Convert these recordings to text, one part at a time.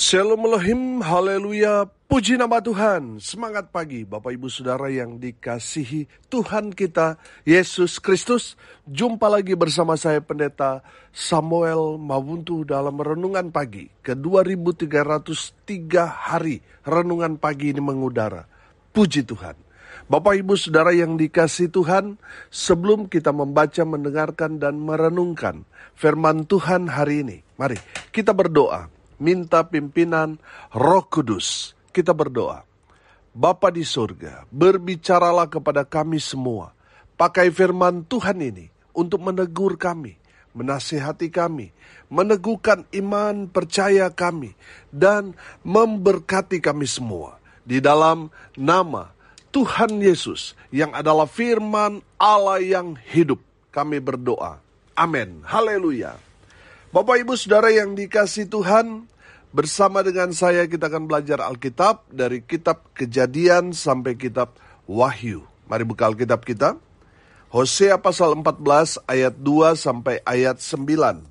Shalom Elohim, haleluya, puji nama Tuhan. Semangat pagi Bapak Ibu Saudara yang dikasihi Tuhan kita Yesus Kristus. Jumpa lagi bersama saya Pendeta Samuel Mawuntu dalam Renungan Pagi. Ke-2303 hari Renungan Pagi ini mengudara. Puji Tuhan. Bapak Ibu Saudara yang dikasihi Tuhan, sebelum kita membaca, mendengarkan dan merenungkan firman Tuhan hari ini, mari kita berdoa. Minta pimpinan Roh Kudus. Kita berdoa. Bapa di surga, berbicaralah kepada kami semua. Pakai firman Tuhan ini untuk menegur kami, menasihati kami, meneguhkan iman percaya kami, dan memberkati kami semua. Di dalam nama Tuhan Yesus yang adalah firman Allah yang hidup, kami berdoa. Amin. Haleluya. Bapak Ibu Saudara yang dikasihi Tuhan, bersama dengan saya kita akan belajar Alkitab dari kitab Kejadian sampai kitab Wahyu. Mari buka Alkitab kita. Hosea pasal 14 ayat 2 sampai ayat 9.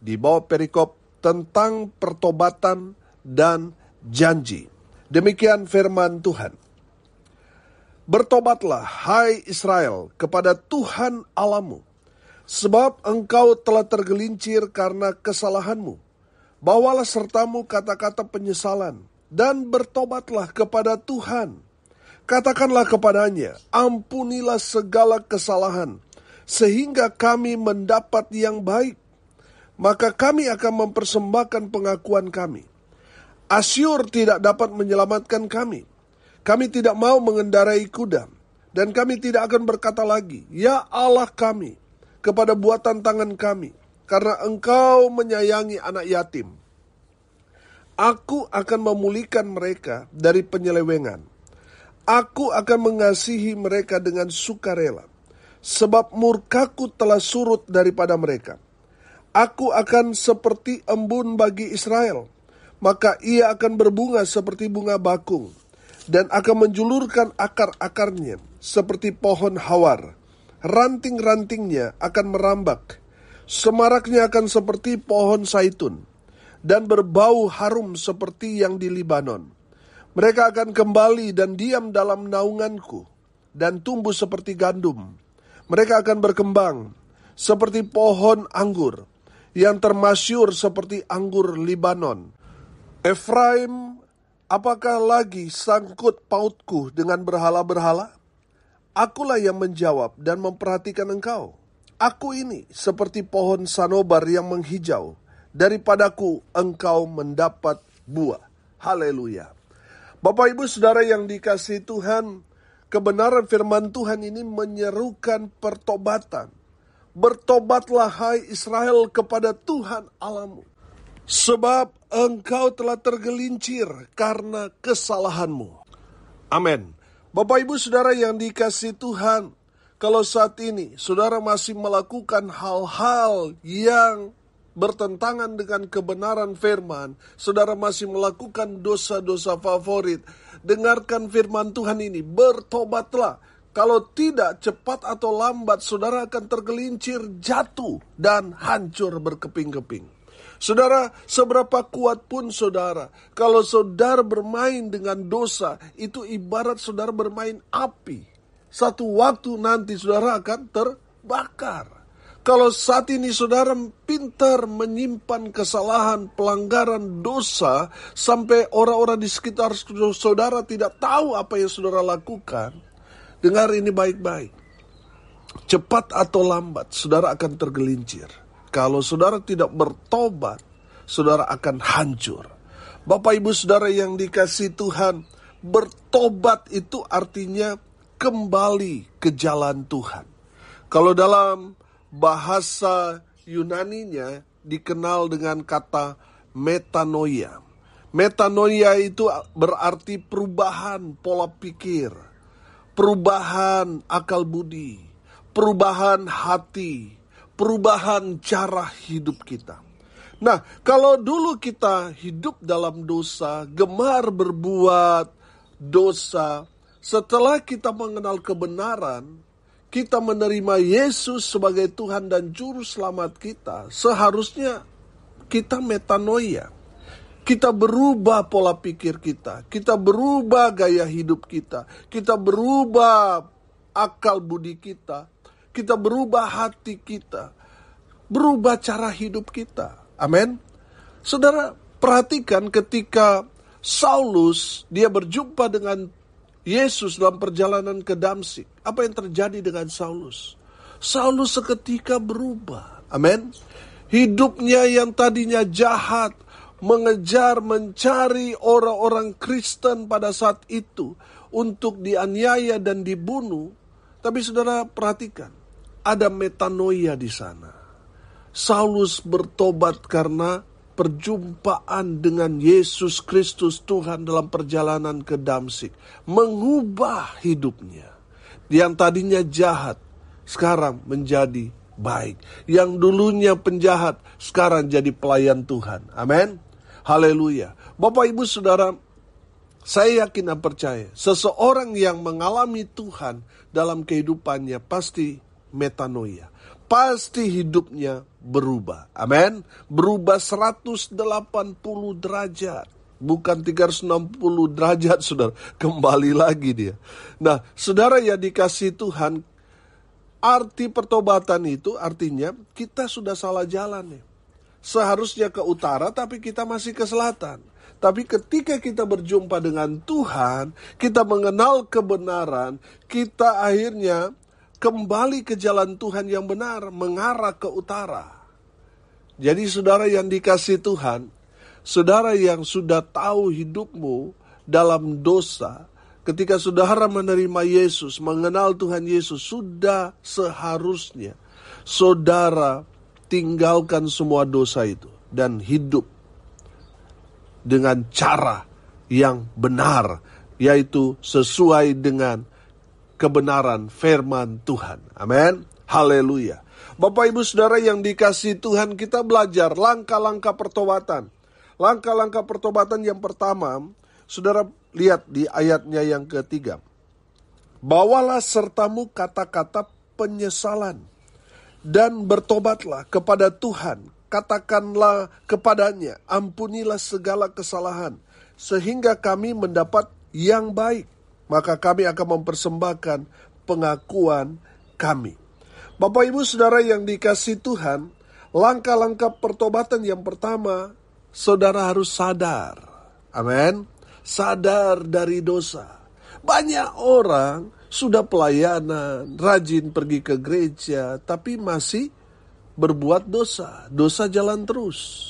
Di bawah perikop tentang pertobatan dan janji. Demikian firman Tuhan. Bertobatlah hai Israel kepada Tuhan Allahmu, sebab engkau telah tergelincir karena kesalahanmu. Bawalah sertamu kata-kata penyesalan, dan bertobatlah kepada Tuhan. Katakanlah kepadanya, ampunilah segala kesalahan, sehingga kami mendapat yang baik. Maka kami akan mempersembahkan pengakuan kami. Asyur tidak dapat menyelamatkan kami. Kami tidak mau mengendarai kuda, dan kami tidak akan berkata lagi, ya Allah kami, kepada buatan tangan kami, karena engkau menyayangi anak yatim. Aku akan memulihkan mereka dari penyelewengan. Aku akan mengasihi mereka dengan sukarela, sebab murkaku telah surut daripada mereka. Aku akan seperti embun bagi Israel, maka ia akan berbunga seperti bunga bakung, dan akan menjulurkan akar-akarnya seperti pohon hawar. Ranting-rantingnya akan merambak, semaraknya akan seperti pohon zaitun, dan berbau harum seperti yang di Libanon. Mereka akan kembali dan diam dalam naunganku, dan tumbuh seperti gandum. Mereka akan berkembang seperti pohon anggur, yang termasyur seperti anggur Libanon. Efraim, apakah lagi sangkut pautku dengan berhala-berhala? Akulah yang menjawab dan memperhatikan engkau. Aku ini seperti pohon sanobar yang menghijau. Daripadaku engkau mendapat buah. Haleluya. Bapak Ibu Saudara yang dikasihi Tuhan, kebenaran firman Tuhan ini menyerukan pertobatan. Bertobatlah hai Israel kepada Tuhan Allahmu, sebab engkau telah tergelincir karena kesalahanmu. Amin. Bapak Ibu Saudara yang dikasihi Tuhan, kalau saat ini saudara masih melakukan hal-hal yang bertentangan dengan kebenaran firman, saudara masih melakukan dosa-dosa favorit, dengarkan firman Tuhan ini, bertobatlah. Kalau tidak, cepat atau lambat saudara akan tergelincir, jatuh, dan hancur berkeping-keping. Saudara, seberapa kuat pun saudara, kalau saudara bermain dengan dosa, itu ibarat saudara bermain api. Satu waktu nanti saudara akan terbakar. Kalau saat ini saudara pintar menyimpan kesalahan, pelanggaran dosa, sampai orang-orang di sekitar saudara tidak tahu apa yang saudara lakukan, dengar ini baik-baik. Cepat atau lambat saudara akan tergelincir. Kalau saudara tidak bertobat, saudara akan hancur. Bapak Ibu Saudara yang dikasihi Tuhan, bertobat itu artinya kembali ke jalan Tuhan. Kalau dalam bahasa Yunaninya dikenal dengan kata metanoia. Metanoia itu berarti perubahan pola pikir, perubahan akal budi, perubahan hati, perubahan cara hidup kita. Nah, kalau dulu kita hidup dalam dosa, gemar berbuat dosa, setelah kita mengenal kebenaran, kita menerima Yesus sebagai Tuhan dan Juru Selamat kita, seharusnya kita metanoia. Kita berubah pola pikir kita berubah gaya hidup kita berubah akal budi kita berubah hati kita, berubah cara hidup kita. Amin. Saudara, perhatikan ketika Saulus dia berjumpa dengan Yesus dalam perjalanan ke Damsyik. Apa yang terjadi dengan Saulus? Saulus seketika berubah. Amin. Hidupnya yang tadinya jahat, mengejar, mencari orang-orang Kristen pada saat itu untuk dianiaya dan dibunuh. Tapi saudara perhatikan, ada metanoia di sana. Saulus bertobat karena perjumpaan dengan Yesus Kristus Tuhan dalam perjalanan ke Damsyik. Mengubah hidupnya. Yang tadinya jahat, sekarang menjadi baik. Yang dulunya penjahat, sekarang jadi pelayan Tuhan. Amin. Haleluya. Bapak Ibu Saudara, saya yakin dan percaya seseorang yang mengalami Tuhan dalam kehidupannya pasti metanoia. Pasti hidupnya berubah. Amin. Berubah 180 derajat. Bukan 360 derajat, saudara. Kembali lagi dia. Nah, saudara yang dikasihi Tuhan, arti pertobatan itu artinya kita sudah salah jalan nih. Seharusnya ke utara tapi kita masih ke selatan. Tapi ketika kita berjumpa dengan Tuhan, kita mengenal kebenaran, kita akhirnya kembali ke jalan Tuhan yang benar, mengarah ke utara. Jadi saudara yang dikasihi Tuhan, saudara yang sudah tahu hidupmu dalam dosa, ketika saudara menerima Yesus, mengenal Tuhan Yesus, sudah seharusnya saudara tinggalkan semua dosa itu dan hidup dengan cara yang benar, yaitu sesuai dengan kebenaran firman Tuhan. Amin. Haleluya. Bapak Ibu Saudara yang dikasihi Tuhan, kita belajar langkah-langkah pertobatan. Langkah-langkah pertobatan yang pertama, saudara lihat di ayatnya yang ketiga. Bawalah sertamu kata-kata penyesalan dan bertobatlah kepada Tuhan. Katakanlah kepadanya, ampunilah segala kesalahan, sehingga kami mendapat yang baik. Maka kami akan mempersembahkan pengakuan kami. Bapak Ibu Saudara yang dikasihi Tuhan, langkah-langkah pertobatan yang pertama, saudara harus sadar. Amin. Sadar dari dosa. Banyak orang sudah pelayanan, rajin pergi ke gereja, tapi masih berbuat dosa. Dosa jalan terus.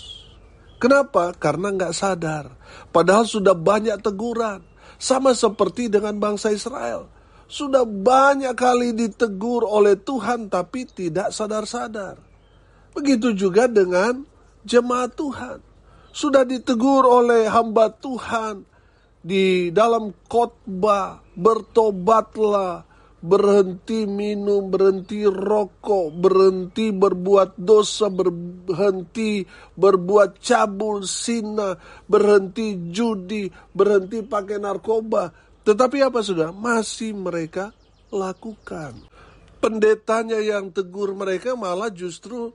Kenapa? Karena nggak sadar. Padahal sudah banyak teguran. Sama seperti dengan bangsa Israel. Sudah banyak kali ditegur oleh Tuhan, tapi tidak sadar-sadar. Begitu juga dengan jemaat Tuhan. Sudah ditegur oleh hamba Tuhan di dalam khotbah, bertobatlah, berhenti minum, berhenti rokok, berhenti berbuat dosa, berhenti berbuat cabul, zina, berhenti judi, berhenti pakai narkoba. Tetapi apa sudah? Masih mereka lakukan. Pendetanya yang tegur mereka malah justru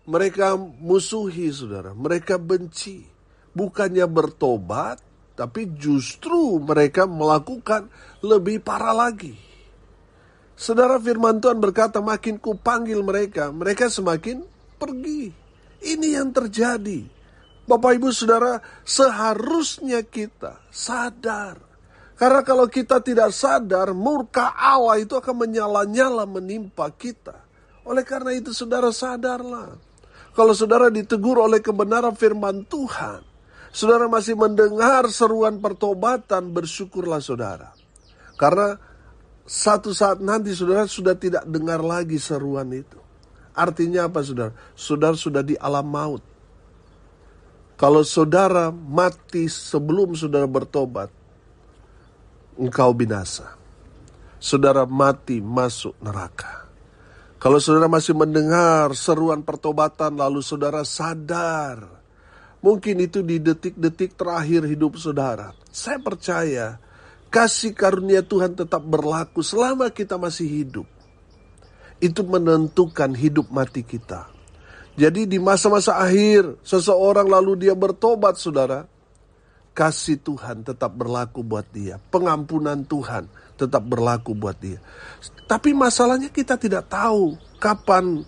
mereka musuhi, saudara. Mereka benci. Bukannya bertobat, tapi justru mereka melakukan lebih parah lagi. Saudara, firman Tuhan berkata, makin ku panggil mereka, mereka semakin pergi. Ini yang terjadi. Bapak Ibu Saudara, seharusnya kita sadar. Karena kalau kita tidak sadar, murka Allah itu akan menyala-nyala menimpa kita. Oleh karena itu saudara sadarlah. Kalau saudara ditegur oleh kebenaran firman Tuhan, saudara masih mendengar seruan pertobatan, bersyukurlah saudara. Karena satu saat nanti saudara sudah tidak dengar lagi seruan itu. Artinya apa saudara? Saudara sudah di alam maut. Kalau saudara mati sebelum saudara bertobat, engkau binasa. Saudara mati masuk neraka. Kalau saudara masih mendengar seruan pertobatan lalu saudara sadar, mungkin itu di detik-detik terakhir hidup saudara. Saya percaya kasih karunia Tuhan tetap berlaku selama kita masih hidup. Itu menentukan hidup mati kita. Jadi di masa-masa akhir seseorang lalu dia bertobat saudara, kasih Tuhan tetap berlaku buat dia. Pengampunan Tuhan tetap berlaku buat dia. Tapi masalahnya kita tidak tahu kapan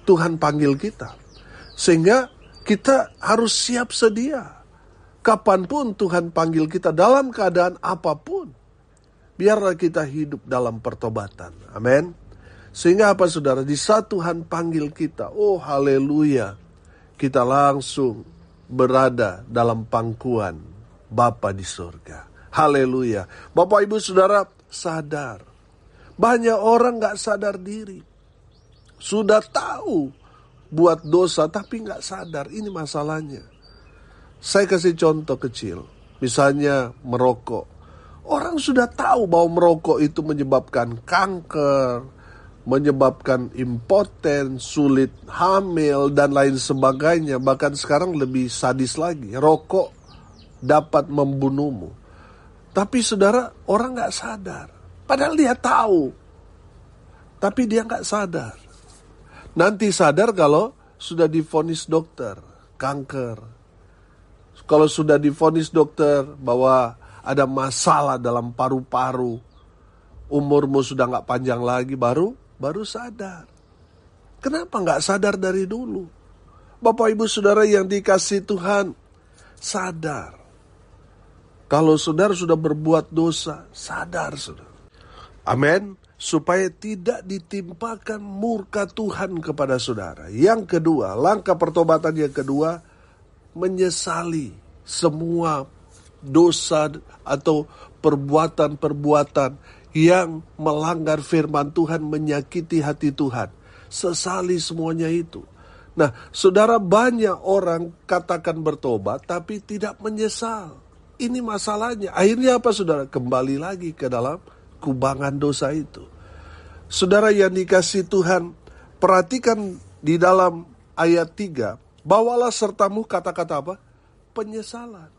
Tuhan panggil kita. Sehingga kita harus siap sedia. Kapanpun Tuhan panggil kita dalam keadaan apapun, biarlah kita hidup dalam pertobatan. Amin. Sehingga apa saudara? Di saat Tuhan panggil kita, oh haleluya, kita langsung berada dalam pangkuan Bapa di surga. Haleluya. Bapak ibu saudara sadar. Banyak orang gak sadar diri. Sudah tahu buat dosa tapi gak sadar. Ini masalahnya. Saya kasih contoh kecil. Misalnya merokok. Orang sudah tahu bahwa merokok itu menyebabkan kanker, menyebabkan impoten, sulit hamil, dan lain sebagainya. Bahkan sekarang lebih sadis lagi. Rokok dapat membunuhmu. Tapi saudara, orang gak sadar. Padahal dia tahu. Tapi dia gak sadar. Nanti sadar kalau sudah divonis dokter, kanker. Kalau sudah divonis dokter bahwa ada masalah dalam paru-paru, umurmu sudah gak panjang lagi, baru sadar. Kenapa gak sadar dari dulu? Bapak ibu saudara yang dikasihi Tuhan, sadar. Kalau saudara sudah berbuat dosa, sadar saudara. Amin. Supaya tidak ditimpakan murka Tuhan kepada saudara. Yang kedua, langkah pertobatan yang kedua, menyesali semua dosa atau perbuatan-perbuatan yang melanggar firman Tuhan, menyakiti hati Tuhan. Sesali semuanya itu. Nah, saudara, banyak orang katakan bertobat tapi tidak menyesal. Ini masalahnya. Akhirnya apa saudara? Kembali lagi ke dalam kubangan dosa itu. Saudara yang dikasihi Tuhan, perhatikan di dalam ayat 3. Bawalah sertamu kata-kata apa? Penyesalan.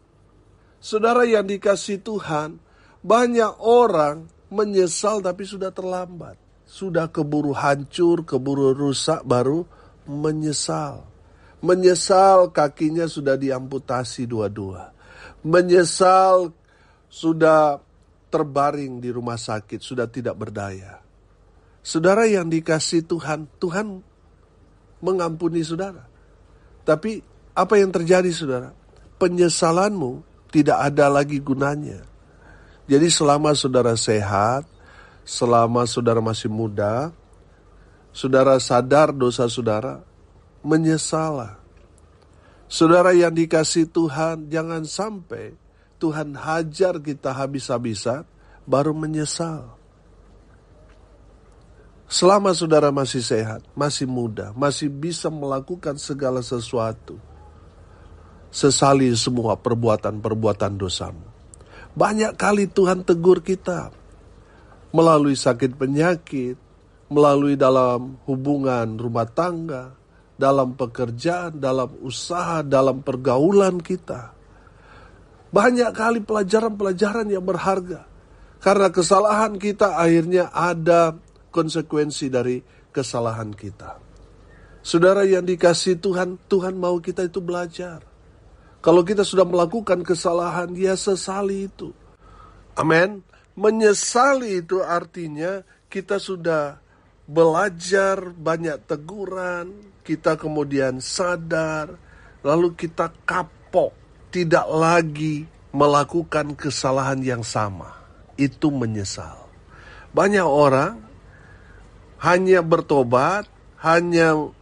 Saudara yang dikasihi Tuhan, banyak orang menyesal tapi sudah terlambat. Sudah keburu hancur, keburu rusak, baru menyesal. Menyesal kakinya sudah diamputasi dua-dua. Menyesal sudah terbaring di rumah sakit, sudah tidak berdaya. Saudara yang dikasihi Tuhan, Tuhan mengampuni saudara. Tapi apa yang terjadi saudara? Penyesalanmu tidak ada lagi gunanya. Jadi selama saudara sehat, selama saudara masih muda, saudara sadar dosa saudara, menyesalah. Saudara yang dikasihi Tuhan, jangan sampai Tuhan hajar kita habis-habisan, baru menyesal. Selama saudara masih sehat, masih muda, masih bisa melakukan segala sesuatu, sesali semua perbuatan-perbuatan dosamu. Banyak kali Tuhan tegur kita melalui sakit penyakit, melalui dalam hubungan rumah tangga, dalam pekerjaan, dalam usaha, dalam pergaulan kita. Banyak kali pelajaran-pelajaran yang berharga. Karena kesalahan kita akhirnya ada konsekuensi dari kesalahan kita. Saudara yang dikasihi Tuhan, Tuhan mau kita itu belajar. Kalau kita sudah melakukan kesalahan, ya sesali itu. Amin. Menyesali itu artinya kita sudah belajar banyak teguran, kita kemudian sadar, lalu kita kapok, tidak lagi melakukan kesalahan yang sama. Itu menyesal. Banyak orang hanya bertobat, hanya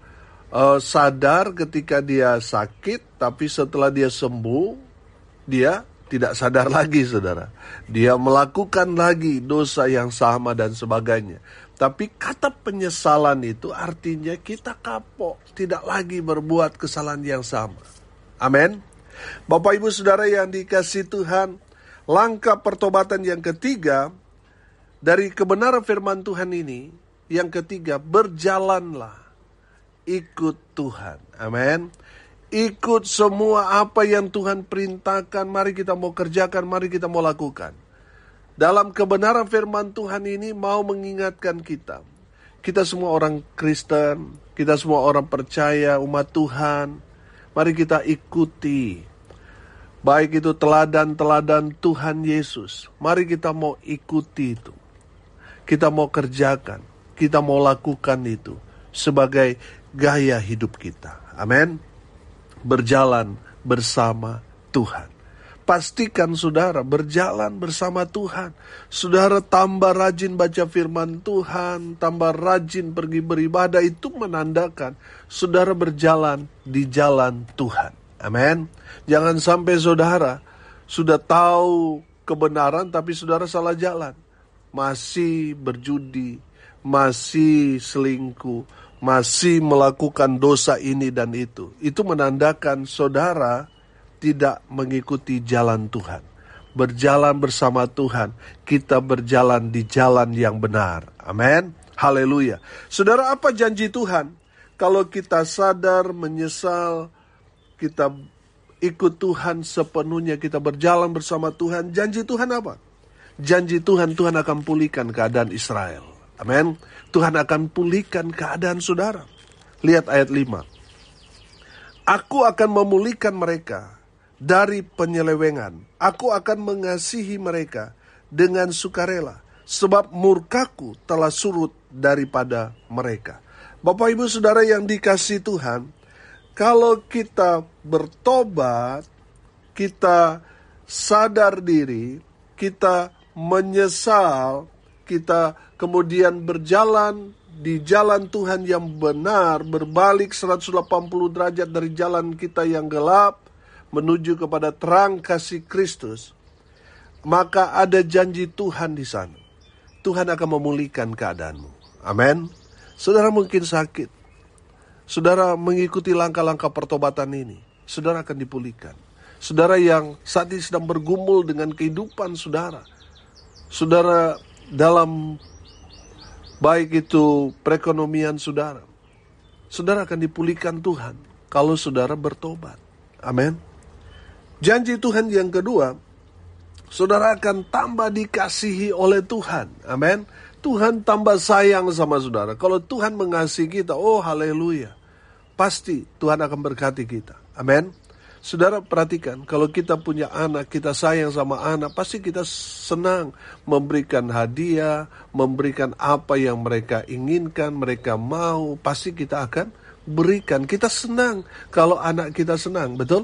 sadar ketika dia sakit, tapi setelah dia sembuh, dia tidak sadar lagi, saudara. Dia melakukan lagi dosa yang sama dan sebagainya. Tapi kata penyesalan itu artinya kita kapok, tidak lagi berbuat kesalahan yang sama. Amin. Bapak ibu saudara yang dikasihi Tuhan, langkah pertobatan yang ketiga dari kebenaran firman Tuhan ini, yang ketiga, berjalanlah, ikut Tuhan. Amin. Ikut semua apa yang Tuhan perintahkan, mari kita mau kerjakan, mari kita mau lakukan. Dalam kebenaran firman Tuhan ini mau mengingatkan kita. Kita semua orang Kristen, kita semua orang percaya, umat Tuhan. Mari kita ikuti Baik itu teladan-teladan Tuhan Yesus. Mari kita mau ikuti itu. Kita mau kerjakan. Kita mau lakukan itu sebagai gaya hidup kita. Amin. Berjalan bersama Tuhan. Pastikan saudara berjalan bersama Tuhan. Saudara tambah rajin baca firman Tuhan, tambah rajin pergi beribadah, itu menandakan saudara berjalan di jalan Tuhan. Amin. Jangan sampai saudara sudah tahu kebenaran tapi saudara salah jalan. Masih berjudi, masih selingkuh, masih melakukan dosa ini dan itu. Itu menandakan saudara tidak mengikuti jalan Tuhan. Berjalan bersama Tuhan, kita berjalan di jalan yang benar. Amin. Haleluya. Saudara, apa janji Tuhan? Kalau kita sadar, menyesal, kita ikut Tuhan sepenuhnya, kita berjalan bersama Tuhan. Janji Tuhan apa? Janji Tuhan, Tuhan akan pulihkan keadaan Israel. Amin. Tuhan akan pulihkan keadaan saudara. Lihat ayat 5. Aku akan memulihkan mereka dari penyelewengan. Aku akan mengasihi mereka dengan sukarela, sebab murkaku telah surut daripada mereka. Bapak Ibu Saudara yang dikasihi Tuhan, kalau kita bertobat, kita sadar diri, kita menyesal, kita kemudian berjalan di jalan Tuhan yang benar, berbalik 180 derajat dari jalan kita yang gelap, menuju kepada terang kasih Kristus, maka ada janji Tuhan di sana. Tuhan akan memulihkan keadaanmu. Amin. Saudara mungkin sakit. Saudara mengikuti langkah-langkah pertobatan ini, saudara akan dipulihkan. Saudara yang saat ini sedang bergumul dengan kehidupan saudara, saudara dalam baik itu perekonomian saudara, saudara akan dipulihkan Tuhan kalau saudara bertobat. Amin. Janji Tuhan yang kedua, saudara akan tambah dikasihi oleh Tuhan. Amin. Tuhan tambah sayang sama saudara. Kalau Tuhan mengasihi kita, oh haleluya, pasti Tuhan akan berkati kita. Amin. Saudara perhatikan, kalau kita punya anak, kita sayang sama anak, pasti kita senang memberikan hadiah, memberikan apa yang mereka inginkan, mereka mau, pasti kita akan berikan. Kita senang kalau anak kita senang, betul?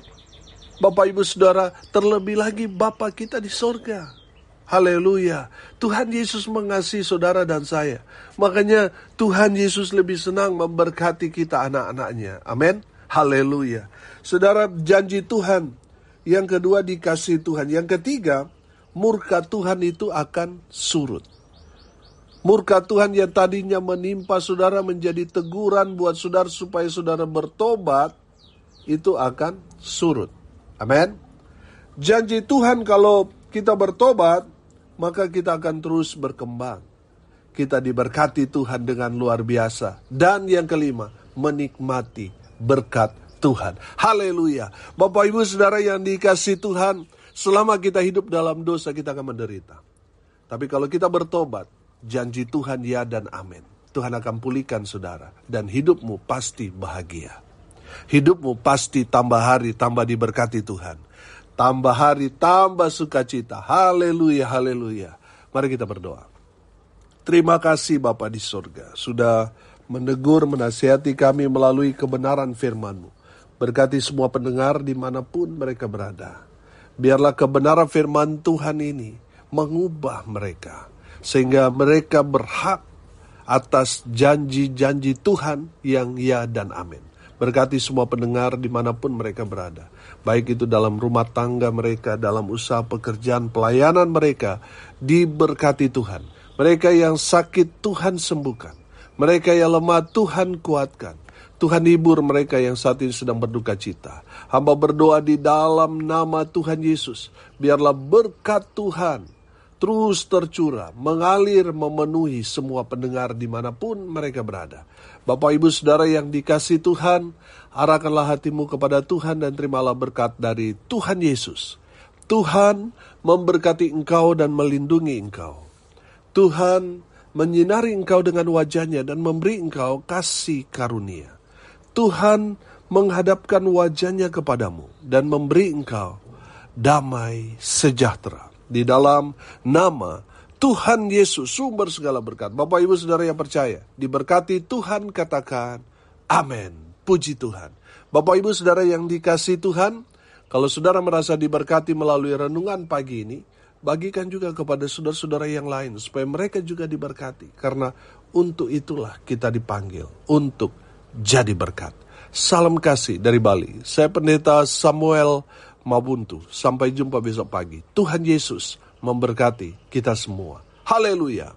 Bapak Ibu Saudara, terlebih lagi Bapa kita di sorga. Haleluya. Tuhan Yesus mengasihi saudara dan saya. Makanya Tuhan Yesus lebih senang memberkati kita anak-anaknya. Amin. Haleluya. Saudara, janji Tuhan. Yang kedua, dikasihi Tuhan. Yang ketiga, murka Tuhan itu akan surut. Murka Tuhan yang tadinya menimpa saudara menjadi teguran buat saudara supaya saudara bertobat, itu akan surut. Amin. Janji Tuhan kalau kita bertobat, maka kita akan terus berkembang. Kita diberkati Tuhan dengan luar biasa. Dan yang kelima, menikmati berkat Tuhan. Haleluya. Bapak Ibu Saudara yang dikasihi Tuhan, selama kita hidup dalam dosa, kita akan menderita. Tapi kalau kita bertobat, janji Tuhan ya dan amin. Tuhan akan pulihkan saudara. Dan hidupmu pasti bahagia. Hidupmu pasti tambah hari, tambah diberkati Tuhan. Tambah hari, tambah sukacita. Haleluya, haleluya. Mari kita berdoa. Terima kasih Bapa di surga, sudah menegur, menasihati kami melalui kebenaran firman-Mu. Berkati semua pendengar dimanapun mereka berada. Biarlah kebenaran firman Tuhan ini mengubah mereka, sehingga mereka berhak atas janji-janji Tuhan yang ya dan amin. Berkati semua pendengar dimanapun mereka berada. Baik itu dalam rumah tangga mereka, dalam usaha pekerjaan, pelayanan mereka. Diberkati Tuhan. Mereka yang sakit Tuhan sembuhkan. Mereka yang lemah Tuhan kuatkan. Tuhan hibur mereka yang saat ini sedang berduka cita. Hamba berdoa di dalam nama Tuhan Yesus. Biarlah berkat Tuhan terus tercurah, mengalir, memenuhi semua pendengar dimanapun mereka berada. Bapak Ibu Saudara yang dikasihi Tuhan, arahkanlah hatimu kepada Tuhan dan terimalah berkat dari Tuhan Yesus. Tuhan memberkati engkau dan melindungi engkau. Tuhan menyinari engkau dengan wajahnya dan memberi engkau kasih karunia. Tuhan menghadapkan wajahnya kepadamu dan memberi engkau damai sejahtera. Di dalam nama Tuhan Yesus, sumber segala berkat. Bapak Ibu Saudara yang percaya, diberkati Tuhan, katakan amin. Puji Tuhan. Bapak Ibu Saudara yang dikasihi Tuhan, kalau saudara merasa diberkati melalui renungan pagi ini, bagikan juga kepada saudara-saudara yang lain, supaya mereka juga diberkati. Karena untuk itulah kita dipanggil, untuk jadi berkat. Salam kasih dari Bali. Saya Pendeta Samuel Mabuntu. Sampai jumpa besok pagi. Tuhan Yesus memberkati kita semua. Haleluya.